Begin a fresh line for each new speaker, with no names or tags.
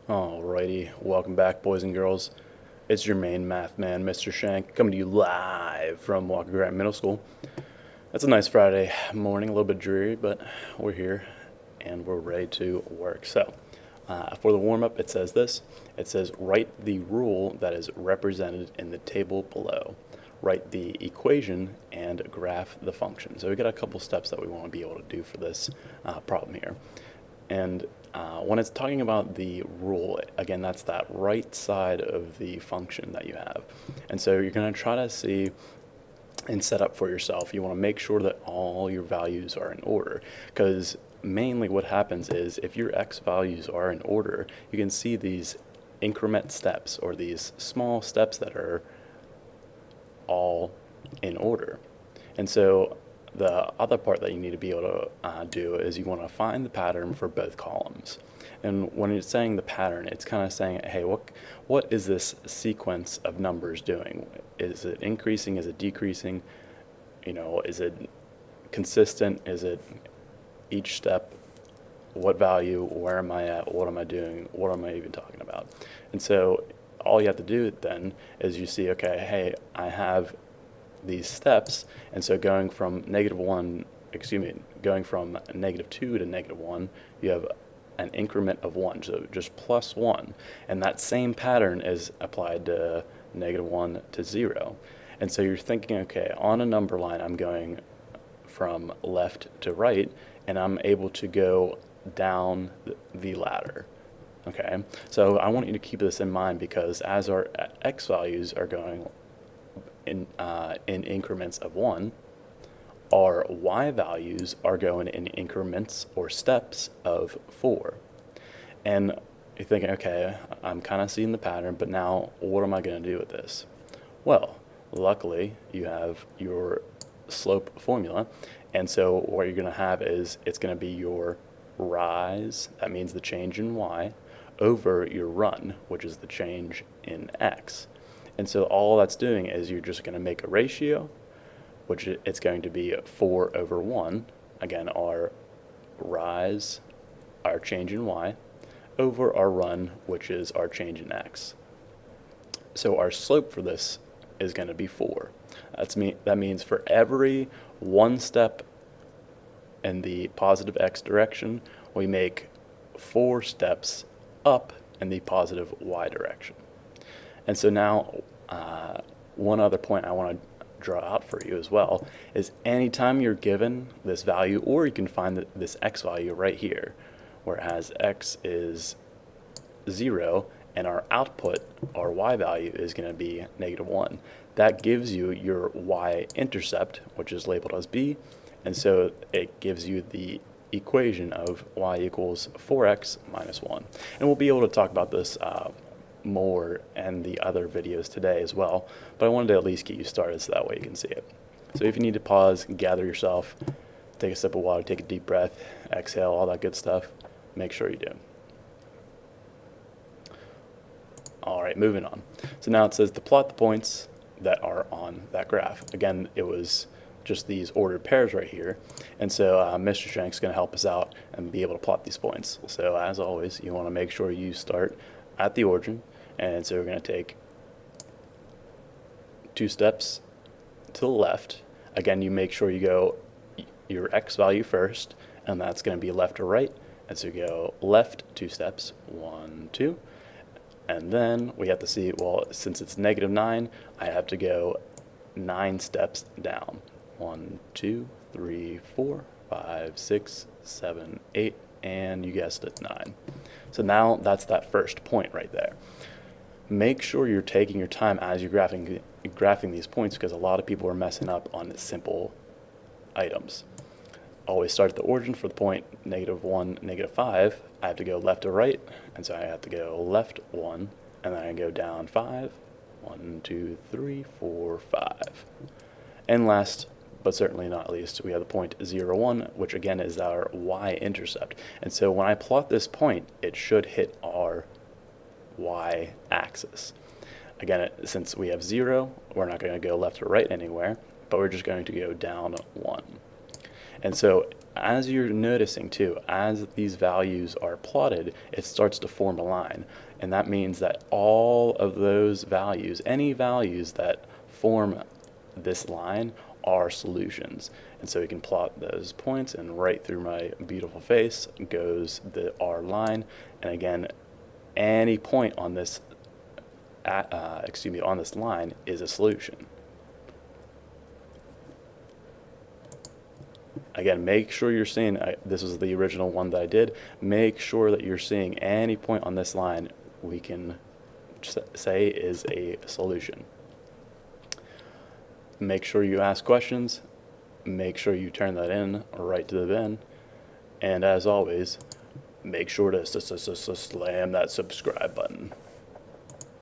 Alrighty, welcome back, boys and girls. It's your main math man, Mr. Shank, coming to you live from Walker Grant Middle School. It's a nice Friday morning, a little bit dreary, but we're here and we're ready to work. So, for the warm-up, it says this. It says, write the rule that is represented in the table below. Write the equation and graph the function. So we got a couple steps that we want to be able to do for this problem here. And when it's talking about the rule, again, that's that right side of the function that you have. And so you're going to try to see and set up for yourself. You want to make sure that all your values are in order, because mainly what happens is if your x values are in order, you can see these increment steps or these small steps that are all in order. And so the other part that you need to be able to do is you want to find the pattern for both columns. And when it's saying the pattern, it's kind of saying, hey, what is this sequence of numbers doing? Is it increasing? Is it decreasing? You know, is it consistent? Is it each step? What value? Where am I at? What am I doing? What am I even talking about? And so all you have to do then is you see, okay, hey, I have these steps, and so going from going from -2 to -1, you have an increment of 1, so just +1, and that same pattern is applied to -1 to 0. And so you're thinking, okay, on a number line I'm going from left to right, and I'm able to go down the ladder. Okay, so I want you to keep this in mind, because as our x values are going in increments of 1, our y values are going in increments or steps of 4. And you're thinking, okay, I'm kind of seeing the pattern, but now what am I going to do with this? Well, luckily you have your slope formula, and so what you're going to have is it's going to be your rise, that means the change in y, over your run, which is the change in x. And so all that's doing is you're just going to make a ratio, which it's going to be 4 over 1, again, our rise, our change in y, over our run, which is our change in x. So our slope for this is going to be 4. That means for every one step in the positive x direction, we make 4 steps up in the positive y direction. And so now, one other point I want to draw out for you as well is anytime you're given this value, or you can find this x value right here, whereas x is 0 and our output, our y value, is going to be -1. That gives you your y-intercept, which is labeled as b, and so it gives you the equation of y equals 4x minus 1. And we'll be able to talk about this more in the other videos today as well, but I wanted to at least get you started so that way you can see it. So if you need to pause, gather yourself, take a sip of water, take a deep breath, exhale, all that good stuff, make sure you do. All right, moving on. So now it says to plot the points that are on that graph. Again, it was just these ordered pairs right here, and so Mr. Shank's going to help us out and be able to plot these points. So as always, you want to make sure you start at the origin, and so we're going to take 2 steps to the left. Again, you make sure you go your x value first, and that's going to be left to right, and so you go left 2 steps, 1, 2, and then we have to see, well, since it's -9, I have to go 9 steps down. 1, 2, 3, 4, 5, 6, 7, 8, and you guessed it, 9. So now that's that first point right there. Make sure you're taking your time as you're graphing these points, because a lot of people are messing up on simple items. Always start at the origin for the point -1, -5. I have to go left to right, and so I have to go left 1, and then I go down 5. 1, 2, 3, 4, 5. And last, but certainly not least, we have the point 0, 1, which again is our y-intercept. And so when I plot this point, it should hit our y-axis. Again, since we have 0, we're not going to go left or right anywhere, but we're just going to go down 1. And so as you're noticing too, as these values are plotted, it starts to form a line. And that means that all of those values, any values that form this line, are solutions. And so we can plot those points, and right through my beautiful face goes the R line. And again, any point on this on this line is a solution. Again, make sure you're seeing, this was the original one that I did, make sure that you're seeing any point on this line we can say is a solution. Make sure you ask questions, make sure you turn that in right to the bin, and as always, make sure to slam that subscribe button.